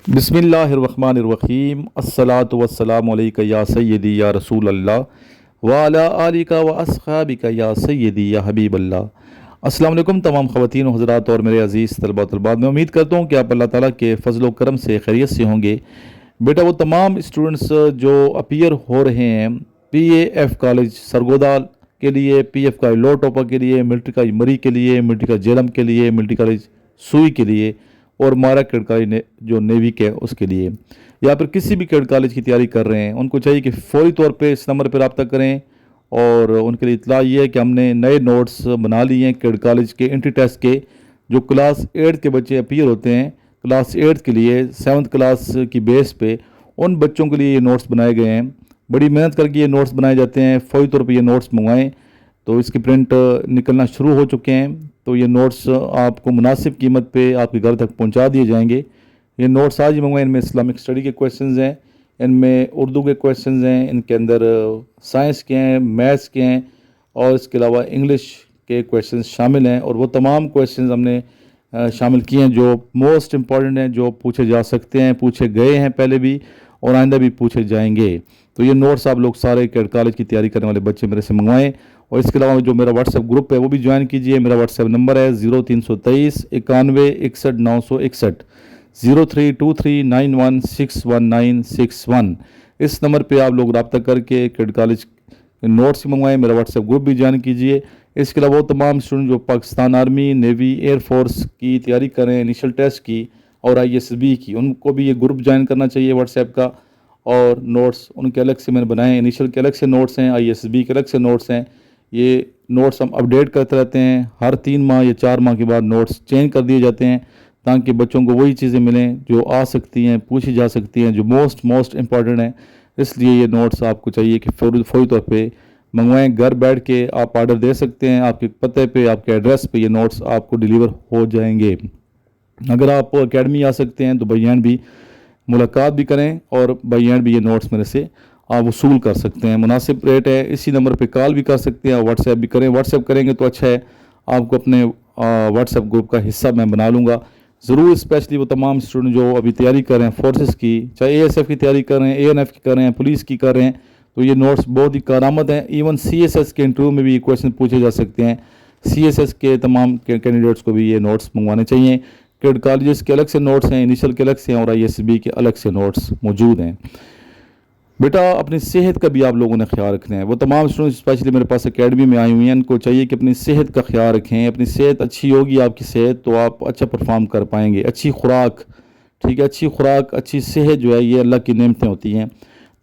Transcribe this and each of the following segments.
بسم اللہ الرحمن الرحیم الصلاۃ والسلام علیکہ یا سیدی یا رسول اللہ وعلی آلک و اصحابک یا سیدی یا حبیب اللہ۔ السلام علیکم تمام خواتین و حضرات اور میرے عزیز طلباء و طالبات، میں امید کرتا ہوں کہ آپ اللہ تعالیٰ کے فضل و کرم سے خیریت سے ہوں گے۔ بیٹا وہ تمام اسٹوڈنٹس جو اپیئر ہو رہے ہیں پی اے ایف کالج سرگودا کے لیے، پی ایف کا لو ٹوپا کے لیے، ملٹری کا مری کے لیے، ملٹری کا جیلم کے لیے، ملٹری کالج سوئی کے لیے اور مارا کیڈٹ کالج جو نیوی کے اس کے لیے، یا پھر کسی بھی کیڈٹ کالج کی تیاری کر رہے ہیں، ان کو چاہیے کہ فوری طور پہ اس نمبر پہ رابطہ کریں۔ اور ان کے لیے اطلاع یہ ہے کہ ہم نے نئے نوٹس بنا لیے ہیں کیڈٹ کالج کے انٹری ٹیسٹ کے، جو کلاس 8 کے بچے اپیئر ہوتے ہیں کلاس 8 کے لیے 7th کلاس کی بیس پہ، ان بچوں کے لیے یہ نوٹس بنائے گئے ہیں۔ بڑی محنت کر کے یہ نوٹس بنائے جاتے ہیں، فوری طور پہ یہ نوٹس منگوائیں۔ تو اس کی پرنٹ نکلنا شروع ہو چکے ہیں، تو یہ نوٹس آپ کو مناسب قیمت پہ آپ کے گھر تک پہنچا دیے جائیں گے۔ یہ نوٹس آج ہی منگوائیں۔ ان میں اسلامک اسٹڈی کے کویشچنز ہیں، ان میں اردو کے کویشچنز ہیں، ان کے اندر سائنس کے ہیں، میتھس کے ہیں، اور اس کے علاوہ انگلش کے کویشچنز شامل ہیں۔ اور وہ تمام کویشچنز ہم نے شامل کیے ہیں جو موسٹ امپورٹنٹ ہیں، جو پوچھے جا سکتے ہیں، پوچھے گئے ہیں پہلے بھی اور آئندہ بھی پوچھے جائیں گے۔ تو یہ نوٹس آپ لوگ سارے کیڈٹ کالج کی تیاری کرنے والے بچے میرے سے منگوائیں۔ اور اس کے علاوہ جو میرا واٹس ایپ گروپ ہے وہ بھی جوائن کیجئے۔ میرا واٹس ایپ نمبر ہے 0323 91 61 961 032391619161۔ اس نمبر پہ آپ لوگ رابطہ کر کے کیڈٹ کالج کے نوٹس منگوائیں، میرا واٹس ایپ گروپ بھی جوائن کیجئے۔ اس کے علاوہ وہ تمام اسٹوڈنٹ جو Pakistan army, navy, air force کی تیاری کریں، انیشل ٹیسٹ کی اور ISB کی، ان کو بھی یہ گروپ جوائن کرنا چاہیے واٹس ایپ کا۔ اور نوٹس ان کے الگ سے میں نے بنائے ہیں، انیشل کے الگ سے نوٹس ہیں، ISB کے الگ سے نوٹس ہیں۔ یہ نوٹس ہم اپڈیٹ کرتے رہتے ہیں، ہر 3 ماہ یا 4 ماہ کے بعد نوٹس چینج کر دیے جاتے ہیں، تاکہ بچوں کو وہی چیزیں ملیں جو آ سکتی ہیں، پوچھی جا سکتی ہیں، جو موسٹ امپورٹنٹ ہیں۔ اس لیے یہ نوٹس آپ کو چاہیے کہ فوری طور پہ منگوائیں۔ گھر بیٹھ کے آپ آرڈر دے سکتے ہیں، آپ کے پتے پہ، آپ کے ایڈریس پہ یہ نوٹس آپ کو ڈیلیور ہو جائیں گے۔ اگر آپ اکیڈمی آ سکتے ہیں تو بھائیان بھی ملاقات بھی کریں، اور بھائیان بھی یہ نوٹس میرے سے آپ وصول کر سکتے ہیں، مناسب ریٹ ہے۔ اسی نمبر پہ کال بھی کر سکتے ہیں، واٹس ایپ بھی کریں۔ واٹس ایپ کریں گے تو اچھا ہے، آپ کو اپنے واٹس ایپ گروپ کا حصہ میں بنا لوں گا ضرور۔ اسپیشلی وہ تمام اسٹوڈنٹ جو ابھی تیاری کر رہے ہیں فورسز کی، چاہے ASF کی تیاری کر رہے ہیں، ANF کی کر رہے ہیں، پولیس کی کر رہے ہیں، تو یہ نوٹس بہت ہی کارآمد ہیں۔ ایون CSS کے انٹرویو میں بھی یہ کویشچن پوچھے جا سکتے ہیں۔ CSS کے تمام کینڈیڈیٹس کو بھی یہ نوٹس منگوانے چاہیے۔ کیڈٹ کالجز کے الگ سے نوٹس ہیں، انیشل کے الگ سے ہیں، اور ISB کے الگ سے نوٹس موجود ہیں۔ بیٹا اپنی صحت کا بھی آپ لوگوں نے خیال رکھنا ہے۔ وہ تمام اسٹوڈنٹس اسپیشلی میرے پاس اکیڈمی میں آئی ہوئی ہیں، ان کو چاہیے کہ اپنی صحت کا خیال رکھیں۔ اپنی صحت اچھی ہوگی آپ کی صحت، تو آپ اچھا پرفارم کر پائیں گے۔ اچھی خوراک، ٹھیک ہے، اچھی خوراک، اچھی صحت جو ہے یہ اللہ کی نعمتیں ہوتی ہیں،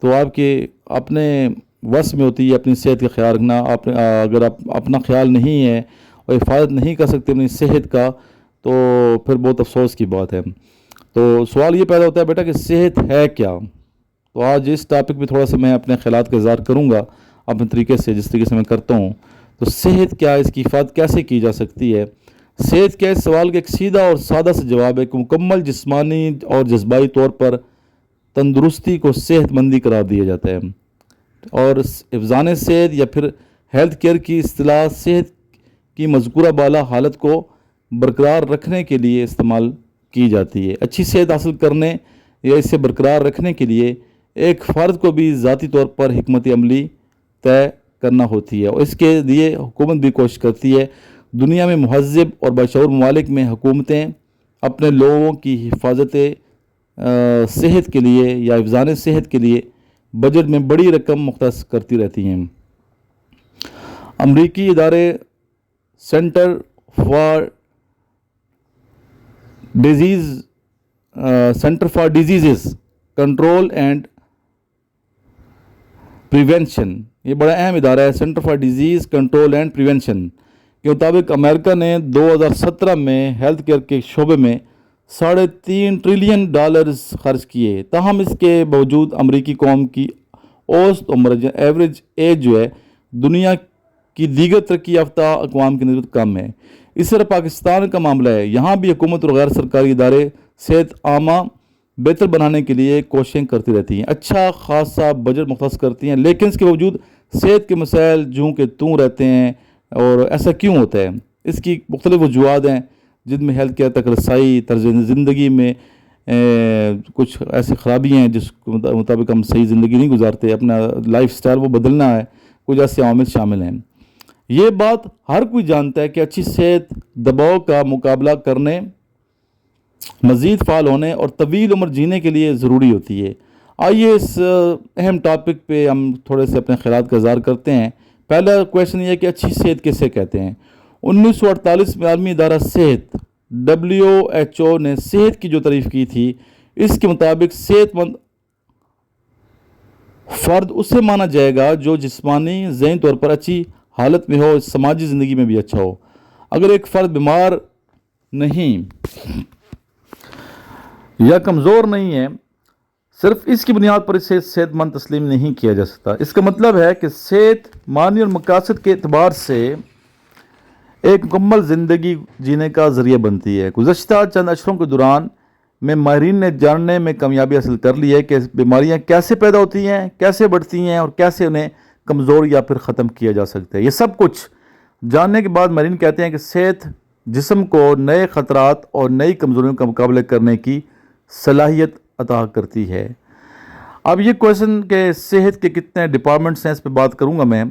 تو آپ کے اپنے وس میں ہوتی ہے اپنی صحت کا خیال رکھنا۔ اگر آپ اپنا خیال نہیں ہے اور حفاظت نہیں کر سکتے اپنی صحت کا، تو پھر بہت افسوس کی بات ہے۔ تو سوال یہ پیدا ہوتا ہے بیٹا کہ صحت ہے کیا؟ تو آج اس ٹاپک پہ تھوڑا سا میں اپنے خیالات کا اظہار کروں گا اپنے طریقے سے، جس طریقے سے میں کرتا ہوں۔ تو صحت کیا ہے، اس کی حفاظت کیسے کی جا سکتی ہے؟ صحت کیا ہے، اس سوال کا ایک سیدھا اور سادہ سا جواب ہے کہ مکمل جسمانی اور جذبائی طور پر تندرستی کو صحت مندی قرار دیا جاتا ہے، اور حفظان صحت یا پھر ہیلتھ کیئر کی اصطلاح صحت کی مذکورہ بالا حالت کو برقرار رکھنے کے لیے استعمال کی جاتی ہے۔ اچھی صحت حاصل کرنے یا اسے برقرار رکھنے کے لیے ایک فرد کو بھی ذاتی طور پر حکمت عملی طے کرنا ہوتی ہے، اور اس کے لیے حکومت بھی کوشش کرتی ہے۔ دنیا میں مہذب اور باشعور ممالک میں حکومتیں اپنے لوگوں کی حفاظت صحت کے لیے یا حفظان صحت کے لیے بجٹ میں بڑی رقم مختص کرتی رہتی ہیں۔ امریکی ادارے centre for diseases control and prevention, یہ بڑا اہم ادارہ ہے، centre for disease control and prevention کے مطابق امریکہ نے 2017 میں ہیلتھ کیئر کے شعبے میں $3.5 ٹریلین خرچ کیے۔ تاہم اس کے باوجود امریکی قوم کی اوسط عمر ایوریج ایج جو ہے دنیا کی دیگر ترقی یافتہ اقوام کی نسبت کم ہے۔ اس طرح پاکستان کا معاملہ ہے، یہاں بھی حکومت اور غیر سرکاری ادارے صحت عامہ بہتر بنانے کے لیے کوششیں کرتی رہتی ہیں، اچھا خاصا بجٹ مختص کرتی ہیں، لیکن اس کے باوجود صحت کے مسائل جوں کہ توں رہتے ہیں۔ اور ایسا کیوں ہوتا ہے؟ اس کی مختلف وجوہات ہیں، جن میں ہیلتھ کیئر تک رسائی، طرز زندگی میں کچھ ایسی خرابی ہیں جس کے مطابق ہم صحیح زندگی نہیں گزارتے، اپنا لائف سٹائل وہ بدلنا ہے، کچھ ایسے عوامل شامل ہیں۔ یہ بات ہر کوئی جانتا ہے کہ اچھی صحت دباؤ کا مقابلہ کرنے، مزید فعال ہونے اور طویل عمر جینے کے لیے ضروری ہوتی ہے۔ آئیے اس اہم ٹاپک پہ ہم تھوڑے سے اپنے خیالات کا اظہار کرتے ہیں۔ پہلا کویشچن یہ ہے کہ اچھی صحت کسے کہتے ہیں؟ 1948 میں عالمی ادارہ صحت WHO نے صحت کی جو تعریف کی تھی، اس کے مطابق صحت مند فرد اسے مانا جائے گا جو جسمانی ذہنی طور پر اچھی حالت میں ہو، سماجی زندگی میں بھی اچھا ہو۔ اگر ایک فرد بیمار نہیں یا کمزور نہیں ہے، صرف اس کی بنیاد پر اسے صحت مند تسلیم نہیں کیا جا سکتا۔ اس کا مطلب ہے کہ صحت معنی اور مقاصد کے اعتبار سے ایک مکمل زندگی جینے کا ذریعہ بنتی ہے۔ گزشتہ چند اشروں کے دوران میں ماہرین نے جاننے میں کامیابی حاصل کر لی ہے کہ بیماریاں کیسے پیدا ہوتی ہیں، کیسے بڑھتی ہیں اور کیسے انہیں کمزور یا پھر ختم کیا جا سکتا ہے۔ یہ سب کچھ جاننے کے بعد ماہرین کہتے ہیں کہ صحت جسم کو نئے خطرات اور نئی کمزوریوں کا مقابلہ کرنے کی صلاحیت عطا کرتی ہے۔ اب یہ کویشچن کہ صحت کے کتنے ڈپارٹمنٹس ہیں، اس پہ بات کروں گا میں۔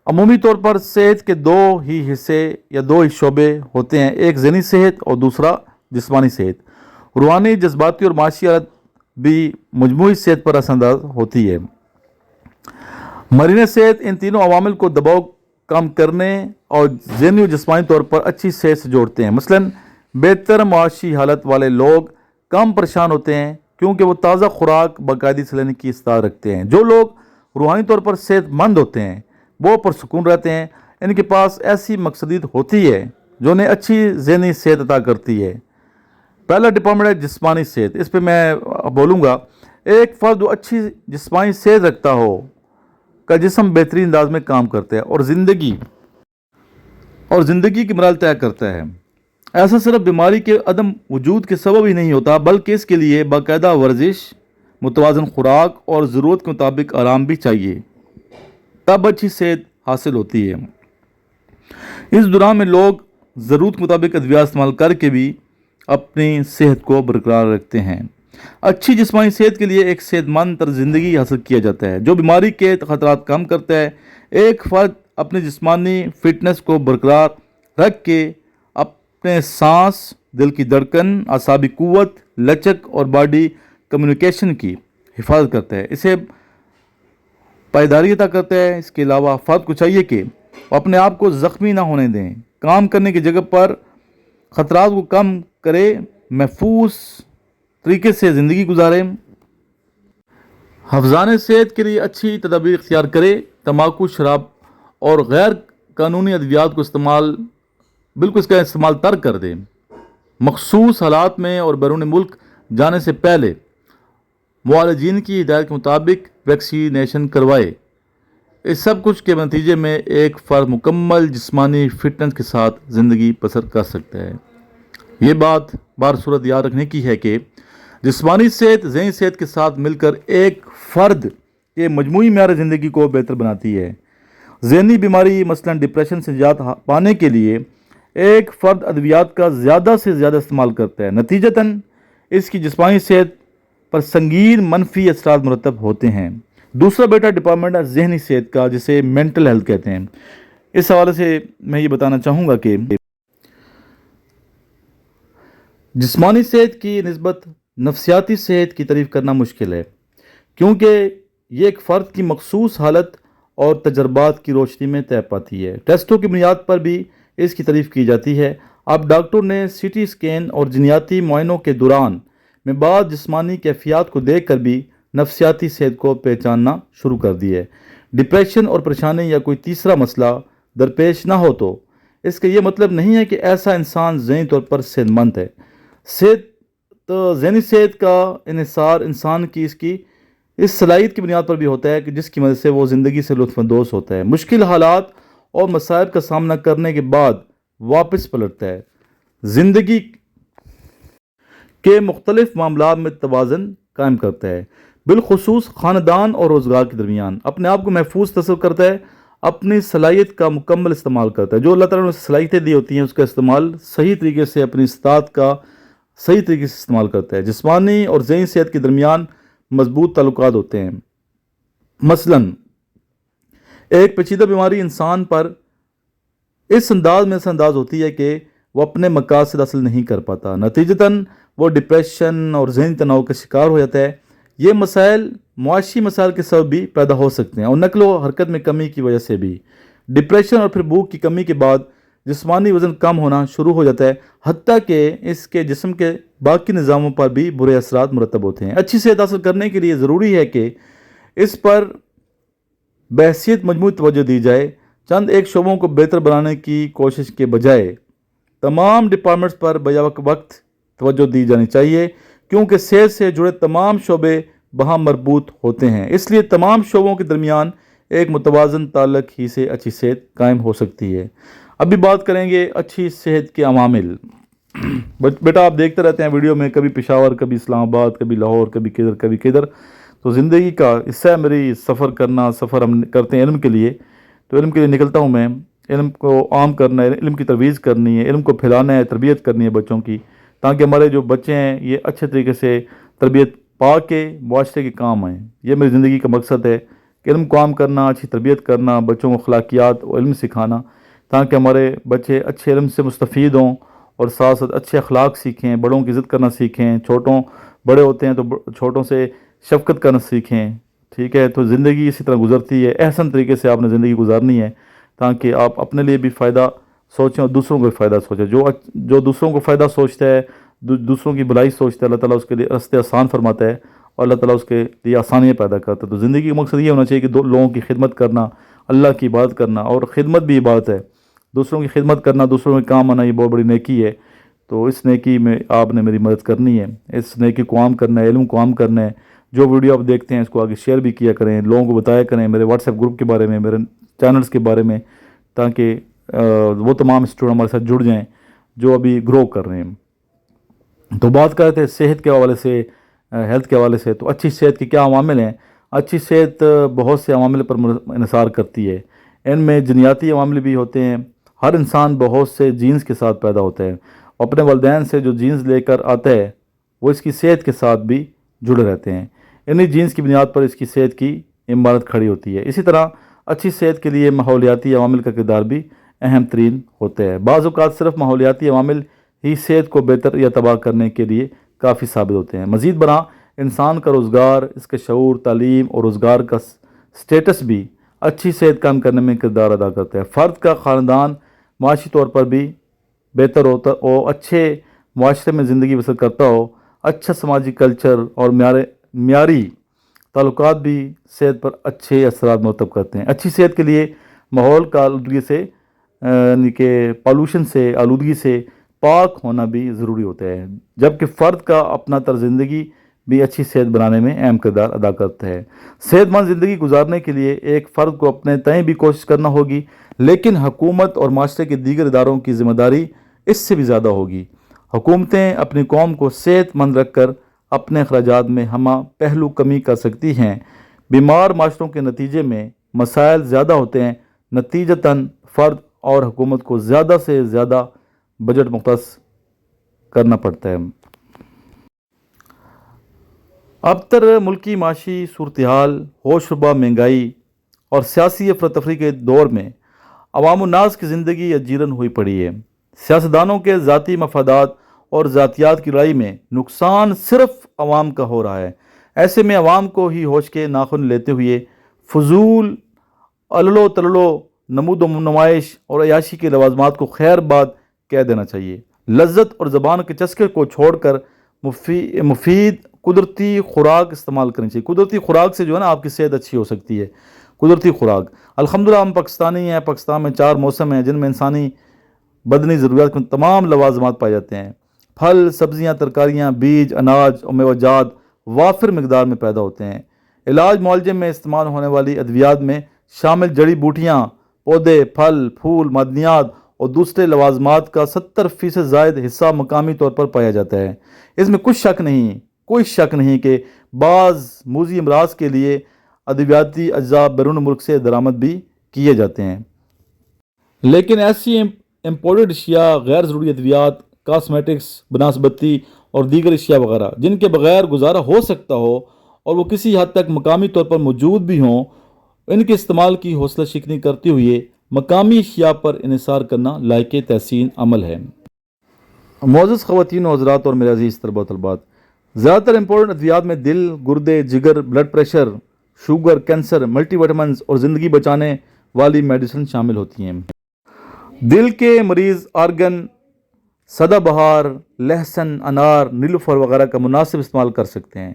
عمومی طور پر صحت کے دو ہی حصے یا دو ہی شعبے ہوتے ہیں، ایک ذہنی صحت اور دوسرا جسمانی صحت۔ روحانی، جذباتی اور معاشی حالت بھی مجموعی صحت پر اثر انداز ہوتی ہے۔ ماہرین صحت ان تینوں عوامل کو دباؤ کم کرنے اور ذہنی اور جسمانی طور پر اچھی صحت سے جوڑتے ہیں۔ مثلاً بہتر معاشی حالت والے لوگ کم پریشان ہوتے ہیں کیونکہ وہ تازہ خوراک باقاعدگی سے لینے کی استعداد رکھتے ہیں۔ جو لوگ روحانی طور پر صحت مند ہوتے ہیں وہ پرسکون رہتے ہیں، ان کے پاس ایسی مقصدیت ہوتی ہے جو انہیں اچھی ذہنی صحت عطا کرتی ہے۔ پہلا ڈپارٹمنٹ ہے جسمانی صحت، اس پہ میں بولوں گا۔ ایک فرد جو اچھی جسمانی صحت رکھتا ہو کا جسم بہترین انداز میں کام کرتا ہے اور زندگی کی مراحل طے کرتا ہے۔ ایسا صرف بیماری کے عدم وجود کے سبب ہی نہیں ہوتا بلکہ اس کے لیے باقاعدہ ورزش، متوازن خوراک اور ضرورت کے مطابق آرام بھی چاہیے، تب اچھی صحت حاصل ہوتی ہے۔ اس دوران میں لوگ ضرورت کے مطابق ادویات استعمال کر کے بھی اپنی صحت کو برقرار رکھتے ہیں۔ اچھی جسمانی صحت کے لیے ایک صحت مند طرز زندگی حاصل کیا جاتا ہے جو بیماری کے خطرات کم کرتا ہے۔ ایک فرد اپنی جسمانی فٹنس کو برقرار رکھ کے اپنے سانس، دل کی دھڑکن، اعصابی قوت، لچک اور باڈی کمیونیکیشن کی حفاظت کرتا ہے، اسے پائیداری عطا کرتا ہے۔ اس کے علاوہ فرد کو چاہیے کہ اپنے آپ کو زخمی نہ ہونے دیں، کام کرنے کی جگہ پر خطرات کو کم کرے، محفوظ طریقے سے زندگی گزاریں۔ حفظان صحت کے لیے اچھی تدابیر اختیار کرے، تمباکو، شراب اور غیر قانونی ادویات کو اس کا استعمال ترک کر دیں۔ مخصوص حالات میں اور بیرون ملک جانے سے پہلے معالجین کی ہدایت کے مطابق ویکسینیشن کروائے۔ اس سب کچھ کے نتیجے میں ایک فرد مکمل جسمانی فٹنس کے ساتھ زندگی بسر کر سکتا ہے۔ یہ بات بار صورت یاد رکھنے کی ہے کہ جسمانی صحت ذہنی صحت کے ساتھ مل کر ایک فرد کے مجموعی معیار زندگی کو بہتر بناتی ہے۔ ذہنی بیماری مثلاً ڈپریشن سے نجات پانے کے لیے ایک فرد ادویات کا زیادہ سے زیادہ استعمال کرتا ہے، نتیجتاً اس کی جسمانی صحت پر سنگین منفی اثرات مرتب ہوتے ہیں۔ دوسرا بیٹا ڈپارٹمنٹ ہے ذہنی صحت کا، جسے مینٹل ہیلتھ کہتے ہیں۔ اس حوالے سے میں یہ بتانا چاہوں گا کہ جسمانی صحت کی نسبت نفسیاتی صحت کی تعریف کرنا مشکل ہے کیونکہ یہ ایک فرد کی مخصوص حالت اور تجربات کی روشنی میں طے پاتی ہے۔ ٹیسٹوں کی بنیاد پر بھی اس کی تعریف کی جاتی ہے۔ اب ڈاکٹر نے سی ٹی اسکین اور جینیاتی معائنوں کے دوران میں بعض جسمانی کیفیات کو دیکھ کر بھی نفسیاتی صحت کو پہچاننا شروع کر دی ہے۔ ڈپریشن اور پریشانی یا کوئی تیسرا مسئلہ درپیش نہ ہو تو اس کا یہ مطلب نہیں ہے کہ ایسا انسان ذہنی طور پر صحت مند ہے۔ ذہنی صحت کا انحصار انسان کی اس صلاحیت کی بنیاد پر بھی ہوتا ہے کہ جس کی مدد سے وہ زندگی سے لطف اندوز ہوتا ہے، مشکل حالات اور مصائب کا سامنا کرنے کے بعد واپس پلٹتا ہے، زندگی کے مختلف معاملات میں توازن قائم کرتا ہے، بالخصوص خاندان اور روزگار کے درمیان اپنے آپ کو محفوظ تصور کرتا ہے، اپنی صلاحیت کا مکمل استعمال کرتا ہے۔ جو اللہ تعالیٰ نے صلاحیتیں دی ہوتی ہیں اس کا استعمال صحیح طریقے سے اپنی استطاعت کا صحیح طریقے سے استعمال کرتا ہے۔ جسمانی اور ذہنی صحت کے درمیان مضبوط تعلقات ہوتے ہیں۔ مثلاً ایک پیچیدہ بیماری انسان پر اس انداز میں اثر انداز ہوتی ہے کہ وہ اپنے مقاصد حاصل نہیں کر پاتا، نتیجتاً وہ ڈپریشن اور ذہنی تناؤ کا شکار ہو جاتا ہے۔ یہ مسائل معاشی مسائل کے سبب بھی پیدا ہو سکتے ہیں اور نقل و حرکت میں کمی کی وجہ سے بھی۔ ڈپریشن اور پھر بھوک کی کمی کے بعد جسمانی وزن کم ہونا شروع ہو جاتا ہے، حتیٰ کہ اس کے جسم کے باقی نظاموں پر بھی برے اثرات مرتب ہوتے ہیں۔ اچھی صحت حاصل کرنے کے لیے ضروری ہے کہ اس پر بحثیت مجموعی توجہ دی جائے۔ چند ایک شعبوں کو بہتر بنانے کی کوشش کے بجائے تمام ڈپارٹمنٹس پر وقت توجہ دی جانی چاہیے، کیونکہ صحت سے جڑے تمام شعبے باہم مربوط ہوتے ہیں۔ اس لیے تمام شعبوں کے درمیان ایک متوازن تعلق ہی سے اچھی صحت قائم ہو سکتی ہے۔ ابھی بات کریں گے اچھی صحت کے عوامل۔ بیٹا آپ دیکھتے رہتے ہیں ویڈیو میں، کبھی پشاور، کبھی اسلام آباد، کبھی لاہور، کبھی کدھر کبھی کدھر۔ تو زندگی کا حصہ ہے میری سفر کرنا، سفر ہم کرتے ہیں علم کے لیے، تو علم کے لیے نکلتا ہوں میں۔ علم کو عام کرنا ہے، علم کی ترویج کرنی ہے، علم کو پھیلانا ہے، تربیت کرنی ہے بچوں کی، تاکہ ہمارے جو بچے ہیں یہ اچھے طریقے سے تربیت پا کے معاشرے کے کام آئیں۔ یہ میری زندگی کا مقصد ہے کہ علم کو عام کرنا، اچھی تربیت کرنا، بچوں کو اخلاقیات اور علم سکھانا، تاکہ ہمارے بچے اچھے علم سے مستفید ہوں اور ساتھ ساتھ اچھے اخلاق سیکھیں، بڑوں کی عزت کرنا سیکھیں، بڑے ہوتے ہیں تو چھوٹوں سے شفقت کرنا سیکھیں۔ ٹھیک ہے، تو زندگی اسی طرح گزرتی ہے، احسن طریقے سے آپ نے زندگی گزارنی ہے، تاکہ آپ اپنے لیے بھی فائدہ سوچیں اور دوسروں کو بھی فائدہ سوچیں۔ جو دوسروں کو فائدہ سوچتا ہے، دوسروں کی بھلائی سوچتا ہے، اللہ تعالیٰ اس کے لیے راستے آسان فرماتا ہے اور اللہ تعالیٰ اس کے لیے آسانیاں پیدا کرتا ہے۔ تو زندگی کا مقصد یہ ہونا چاہیے کہ لوگوں کی خدمت کرنا، اللہ کی عبادت کرنا، اور خدمت بھی عبادت ہے۔ دوسروں کی خدمت کرنا، دوسروں میں کام آنا، یہ بہت بڑی نیکی ہے۔ تو اس نیکی میں آپ نے میری مدد کرنی ہے، اس نیکی کو عام کرنا ہے، علم کو عام کرنا ہے۔ جو ویڈیو آپ دیکھتے ہیں اس کو آگے شیئر بھی کیا کریں، لوگوں کو بتایا کریں، میرے واٹس ایپ گروپ کے بارے میں، میرے چینلز کے بارے میں، تاکہ وہ تمام اسٹوڈنٹ ہمارے ساتھ جڑ جائیں جو ابھی گرو کر رہے ہیں۔ تو بات کر رہے تھے صحت کے حوالے سے، ہیلتھ کے حوالے سے۔ تو اچھی صحت کے کیا عوامل ہیں؟ اچھی صحت بہت سے عوامل پر انحصار کرتی ہے۔ ان میں جنیاتی عوامل بھی ہوتے ہیں۔ ہر انسان بہت سے جینز کے ساتھ پیدا ہوتا ہے، اپنے والدین سے جو جینز لے کر آتا ہے وہ اس کی صحت کے ساتھ بھی جڑے رہتے ہیں۔ انہی جینز کی بنیاد پر اس کی صحت کی عمارت کھڑی ہوتی ہے۔ اسی طرح اچھی صحت کے لیے ماحولیاتی عوامل کا کردار بھی اہم ترین ہوتا ہے۔ بعض اوقات صرف ماحولیاتی عوامل ہی صحت کو بہتر یا تباہ کرنے کے لیے کافی ثابت ہوتے ہیں۔ مزید برآں انسان کا روزگار، اس کے شعور، تعلیم اور روزگار کا سٹیٹس بھی اچھی صحت قائم کرنے میں کردار ادا کرتا ہے۔ فرد کا خاندان معاشی طور پر بھی بہتر ہوتا اور اچھے معاشرے میں زندگی بسر کرتا ہو، اچھا سماجی کلچر اور معیاری تعلقات بھی صحت پر اچھے اثرات مرتب کرتے ہیں۔ اچھی صحت کے لیے ماحول کا آلودگی سے یعنی کہ پالوشن سے، آلودگی سے پاک ہونا بھی ضروری ہوتا ہے، جبکہ فرد کا اپنا طرز زندگی بھی اچھی صحت بنانے میں اہم کردار ادا کرتا ہے۔ صحت مند زندگی گزارنے کے لیے ایک فرد کو اپنے تئیں بھی کوشش کرنا ہوگی، لیکن حکومت اور معاشرے کے دیگر اداروں کی ذمہ داری اس سے بھی زیادہ ہوگی۔ حکومتیں اپنی قوم کو صحت مند رکھ کر اپنے اخراجات میں ہمہ پہلو کمی کر سکتی ہیں۔ بیمار معاشروں کے نتیجے میں مسائل زیادہ ہوتے ہیں، نتیجتاً فرد اور حکومت کو زیادہ سے زیادہ بجٹ مختص کرنا پڑتا ہے۔ ابتر ملکی معاشی صورتحال، ہوش ربا مہنگائی اور سیاسی افراتفری کے دور میں عوام الناس کی زندگی عجیرن ہوئی پڑی ہے۔ سیاستدانوں کے ذاتی مفادات اور ذاتیات کی لڑائی میں نقصان صرف عوام کا ہو رہا ہے۔ ایسے میں عوام کو ہی ہوش کے ناخن لیتے ہوئے فضول عللو تللو، نمود و نمائش اور عیاشی کے لوازمات کو خیر بات کہہ دینا چاہیے۔ لذت اور زبان کے چسکے کو چھوڑ کر مفید قدرتی خوراک استعمال کرنی چاہیے۔ قدرتی خوراک سے جو ہے نا آپ کی صحت اچھی ہو سکتی ہے۔ قدرتی خوراک، الحمدللہ ہم پاکستانی ہیں، پاکستان میں 4 موسم ہیں جن میں انسانی بدنی ضروریات کے تمام لوازمات پائے جاتے ہیں۔ پھل، سبزیاں، ترکاریاں، بیج، اناج اور میوہ جات وافر مقدار میں پیدا ہوتے ہیں۔ علاج معالجے میں استعمال ہونے والی ادویات میں شامل جڑی بوٹیاں، پودے، پھل، پھول، معدنیات اور دوسرے لوازمات کا 70% زائد حصہ مقامی طور پر پایا جاتا ہے۔ اس میں کوئی شک نہیں کہ بعض موذی امراض کے لیے ادویاتی اجزاء بیرون ملک سے درآمد بھی کیے جاتے ہیں، لیکن ایسی امپورٹڈ اشیاء، غیر ضروری ادویات، کاسمیٹکس، بنسبتی اور دیگر اشیاء وغیرہ جن کے بغیر گزارا ہو سکتا ہو اور وہ کسی حد تک مقامی طور پر موجود بھی ہوں، ان کے استعمال کی حوصلہ شکنی کرتے ہوئے مقامی اشیاء پر انحصار کرنا لائق تحسین عمل ہے۔ معزز خواتین و حضرات اور میرے عزیز طلباء و طالبات، زیادہ تر امپورٹنٹ ادویات میں دل، گردے، جگر، blood pressure, sugar, cancer, multivitamins اور زندگی بچانے والی میڈیسن شامل ہوتی ہیں۔ دل کے مریض آرگن سدا بہار، لہسن، انار، نیلوفر وغیرہ کا مناسب استعمال کر سکتے ہیں۔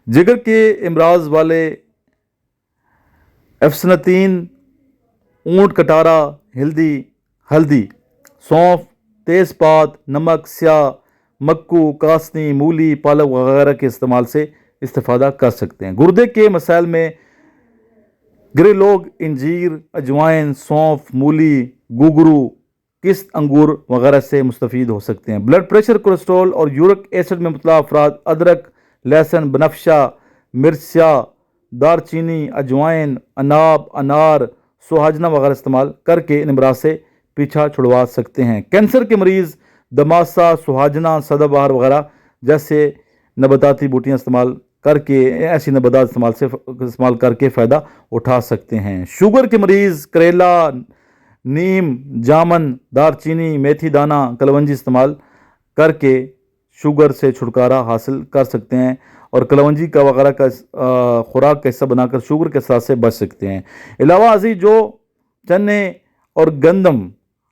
جگر کے امراض والے ایفسنتین، اونٹ کٹارا، ہلدی، سونف، تیز پات، نمک، سیاہ، مکو، کاسنی، مولی، پالک وغیرہ کے استعمال سے استفادہ کر سکتے ہیں۔ گردے کے مسائل میں گرے لوگ انجیر، اجوائن، سونف، مولی، گوگرو، کست انگور وغیرہ سے مستفید ہو سکتے ہیں۔ بلڈ پریشر، کولیسٹرول اور یورک ایسڈ میں مبتلا افراد ادرک، لہسن، بنفشہ، مرچ سیاہ، دار چینی، اجوائن، اناب، انار، سوہاجنا وغیرہ استعمال کر کے ان امراض سے پیچھا چھڑوا سکتے ہیں۔ کینسر کے مریض دماسا، سوہاجنا، سدا بہار وغیرہ جیسے نباتاتی بوٹیاں استعمال کر کے فائدہ اٹھا سکتے ہیں۔ شوگر کے مریض کریلا، نیم، جامن، دار چینی، میتھی دانہ، کلونجی استعمال کر کے شوگر سے چھٹکارا حاصل کر سکتے ہیں اور کلونجی کا وغیرہ کا خوراک کا حصہ بنا کر شوگر کے اثرات سے بچ سکتے ہیں۔ علاوہ ازیں جو چنے اور گندم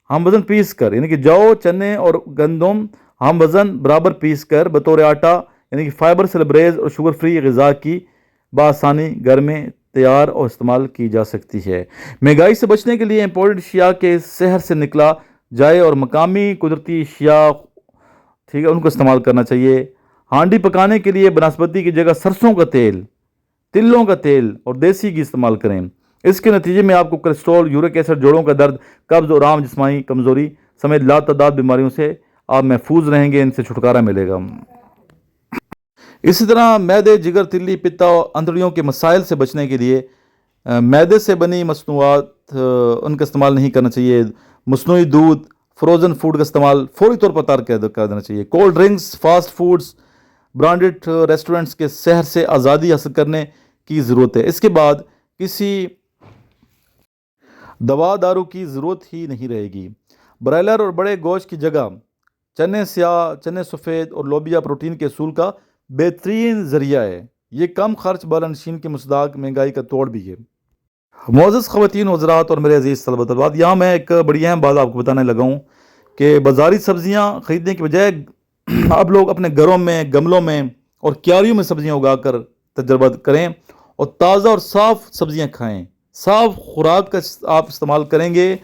ہم وزن پیس کر، یعنی کہ جو چنے اور گندم ہم وزن برابر پیس کر بطور آٹا، یعنی کہ فائبر سے لبریز اور شوگر فری غذا کی بآسانی گھر میں تیار اور استعمال کی جا سکتی ہے۔ مہنگائی سے بچنے کے لیے امپورٹڈ اشیاء کے شہر سے نکلا جائے اور مقامی قدرتی اشیاء ان کو استعمال کرنا چاہیے۔ ہانڈی پکانے کے لیے بنسپتی کی جگہ سرسوں کا تیل، تلوں کا تیل اور دیسی گھی استعمال کریں۔ اس کے نتیجے میں آپ کو کولیسٹرول، یورک ایسڈ، جوڑوں کا درد، قبض اور عام جسمانی کمزوری سمیت لاتعداد بیماریوں سے آپ محفوظ رہیں گے، ان سے چھٹکارا ملے گا۔ اسی طرح معدے، جگر، تلی، پتا اور اندڑیوں کے مسائل سے بچنے کے لیے معدے سے بنی مصنوعات ان کا استعمال نہیں کرنا چاہیے۔ مصنوعی دودھ، فروزن فوڈ کا استعمال فوری طور پر ترک کر دینا چاہیے۔ Cold drinks, fast foods, branded restaurants کے شہر سے آزادی حاصل کرنے کی ضرورت ہے۔ اس کے بعد کسی دوا دارو کی ضرورت ہی نہیں رہے گی۔ برائلر اور بڑے گوشت کی جگہ چنے سیاہ، چنے سفید اور لوبیا پروٹین کے حصول کا بہترین ذریعہ ہے۔ یہ کم خرچ بالانشین کے مصداق مہنگائی کا توڑ بھی ہے۔ معزز خواتین و حضرات اور میرے عزیز طلباء طالبات، یہاں میں ایک بڑی اہم بات آپ کو بتانے لگا ہوں کہ بازاری سبزیاں خریدنے کی بجائے اب لوگ اپنے گھروں میں، گملوں میں اور کیاریوں میں سبزیاں اگا کر تجربہ کریں اور تازہ اور صاف سبزیاں کھائیں۔ صاف خوراک کا آپ استعمال کریں گے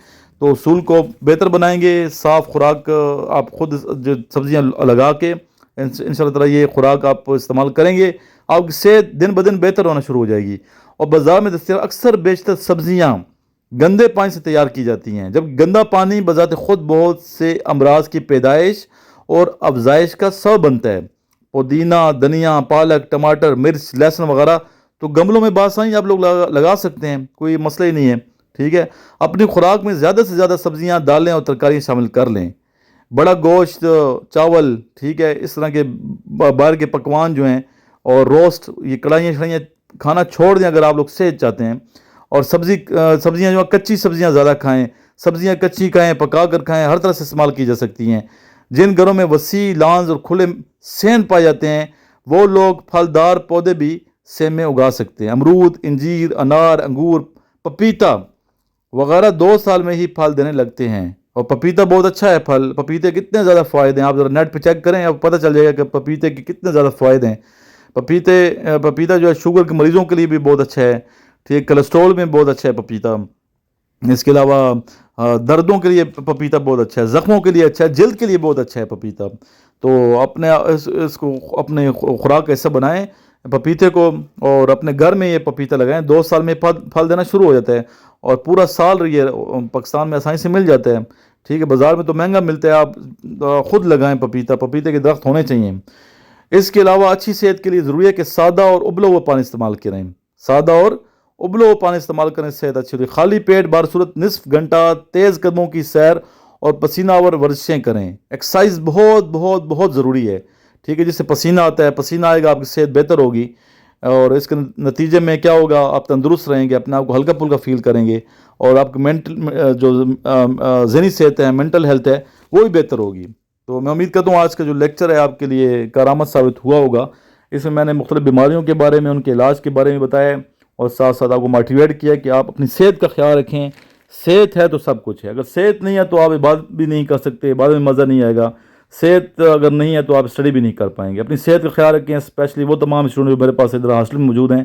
تو اصول کو بہتر بنائیں گے۔ صاف خوراک آپ خود جو سبزیاں لگا کے انشاءاللہ تعالیٰ یہ خوراک آپ استعمال کریں گے، آپ کی صحت دن بدن بہتر ہونا شروع ہو جائے گی۔ اور بازار میں دستیاب اکثر بیشتر سبزیاں گندے پانی سے تیار کی جاتی ہیں، جب گندا پانی بذات خود بہت سے امراض کی پیدائش اور افزائش کا سبب بنتا ہے۔ پودینہ، دھنیا، پالک، ٹماٹر، مرچ، لہسن وغیرہ تو گملوں میں بآسانی آپ لوگ لگا سکتے ہیں، کوئی مسئلہ ہی نہیں ہے، ٹھیک ہے۔ اپنی خوراک میں زیادہ سے زیادہ سبزیاں، دالیں اور ترکاریاں شامل کر لیں۔ بڑا گوشت، چاول، ٹھیک ہے، اس طرح کے باہر کے پکوان جو ہیں اور روسٹ، یہ کڑھائیاں کھانا چھوڑ دیں اگر آپ لوگ صحت چاہتے ہیں۔ اور سبزیاں جو کچی سبزیاں زیادہ کھائیں، سبزیاں کچی کھائیں، پکا کر کھائیں، ہر طرح سے استعمال کی جا سکتی ہیں۔ جن گھروں میں وسیع لانز اور کھلے صحن پائے جاتے ہیں وہ لوگ پھلدار پودے بھی صحن میں اگا سکتے ہیں۔ امرود، انجیر، انار، انگور، پپیتا وغیرہ 2 سال میں ہی پھل دینے لگتے ہیں، اور پپیتا بہت اچھا ہے پھل۔ پپیتے کتنے زیادہ فائدے ہیں، آپ ذرا نیٹ پہ چیک کریں، آپ پتہ چل جائے گا کہ پپیتے کے کتنے زیادہ فائدے ہیں۔ پپیتا جو ہے شوگر کے مریضوں کے لیے بھی بہت اچھا ہے، ٹھیک، کولیسٹرول میں بہت اچھا ہے پپیتا۔ اس کے علاوہ دردوں کے لیے پپیتا بہت اچھا ہے، زخموں کے لیے اچھا ہے، جلد کے لیے بہت اچھا ہے پپیتا۔ تو اس کو اپنے خوراک کا حصہ بنائیں پپیتے کو، اور اپنے گھر میں یہ پپیتا لگائیں۔ 2 سال میں پھل دینا شروع ہو جاتا ہے اور پورا سال یہ پاکستان میں آسانی سے مل جاتا ہے، ٹھیک ہے۔ بازار میں تو مہنگا ملتا ہے، آپ خود لگائیں پپیتا، پپیتے کے درخت ہونے چاہیے۔ اس کے علاوہ اچھی صحت کے لیے ضروری ہے کہ سادہ اور ابلا ہوا پانی استعمال کریں، سادہ اور ابلا ہوا پانی استعمال کریں، صحت اچھی ہوتی ہے۔ خالی پیٹ بارصورت نصف گھنٹہ تیز قدموں کی سیر اور پسینہ آور ورزشیں کریں۔ ایکسرسائز بہت بہت بہت ضروری ہے، ٹھیک ہے، جس سے پسینہ آتا ہے، پسینہ آئے گا آپ کی صحت بہتر ہوگی، اور اس کے نتیجے میں کیا ہوگا، آپ تندرست رہیں گے، اپنے آپ کو ہلکا پھلکا فیل کریں گے، اور آپ کی جو ذہنی صحت ہے، مینٹل ہیلتھ ہے، وہ بھی بہتر ہوگی۔ تو میں امید کرتا ہوں آج کا جو لیکچر ہے آپ کے لیے کارآمد ثابت ہوا ہوگا۔ اس میں میں نے مختلف بیماریوں کے بارے میں، ان کے علاج کے بارے میں بتایا، اور ساتھ ساتھ آپ کو موٹیویٹ کیا کہ آپ اپنی صحت کا خیال رکھیں۔ صحت ہے تو سب کچھ ہے، اگر صحت نہیں ہے تو آپ عبادت بھی نہیں کر سکتے، عبادت میں مزہ نہیں آئے گا۔ صحت اگر نہیں ہے تو آپ اسٹڈی بھی نہیں کر پائیں گے۔ اپنی صحت کا خیال رکھیں، اسپیشلی وہ تمام اسٹوڈنٹ جو میرے پاس ادھر ہاسٹل میں موجود ہیں،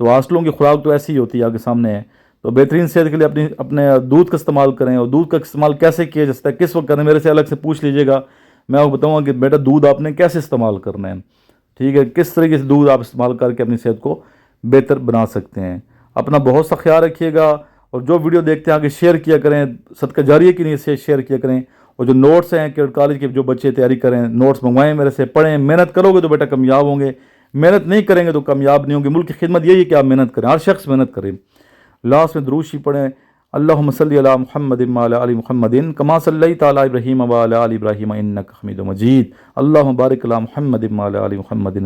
تو ہاسٹلوں کی خوراک تو ایسی ہی ہوتی ہے، آپ کے سامنے ہے۔ تو بہترین صحت کے لیے اپنے دودھ کا استعمال کریں، اور دودھ کا استعمال کیسے کیا جاتا ہے، کس وقت کریں، میرے سے الگ سے پوچھ لیجیے گا، میں آپ کو بتاؤں گا کہ بیٹا دودھ آپ نے کیسے استعمال کرنا ہے، ٹھیک ہے، کس طریقے سے دودھ آپ استعمال کر کے اپنی صحت کو بہتر بنا سکتے ہیں۔ اپنا بہت سا خیال رکھیے گا، اور جو ویڈیو دیکھتے ہیں آگے شیئر کیا کریں، صدقہ جاریہ کی نیت سے شیئر کیا کریں، اور جو نوٹس ہیں کیڈ کالج کے جو بچے تیاری کریں، نوٹس منگوائیں میرے سے، پڑھیں، محنت کرو گے تو بیٹا کامیاب ہوں گے، محنت نہیں کریں گے تو کامیاب نہیں ہوں گے۔ ملک کی خدمت یہی ہے کہ آپ محنت کریں، ہر شخص محنت کرے۔ لاسٹ میں درود شریف پڑھیں، اللہم صلی علی محمد وعلی آل محمد کما صلیت علی ابراہیم وعلی آل ابراہیم انک حمید مجید، اللہم بارک علی محمد وعلی آل محمد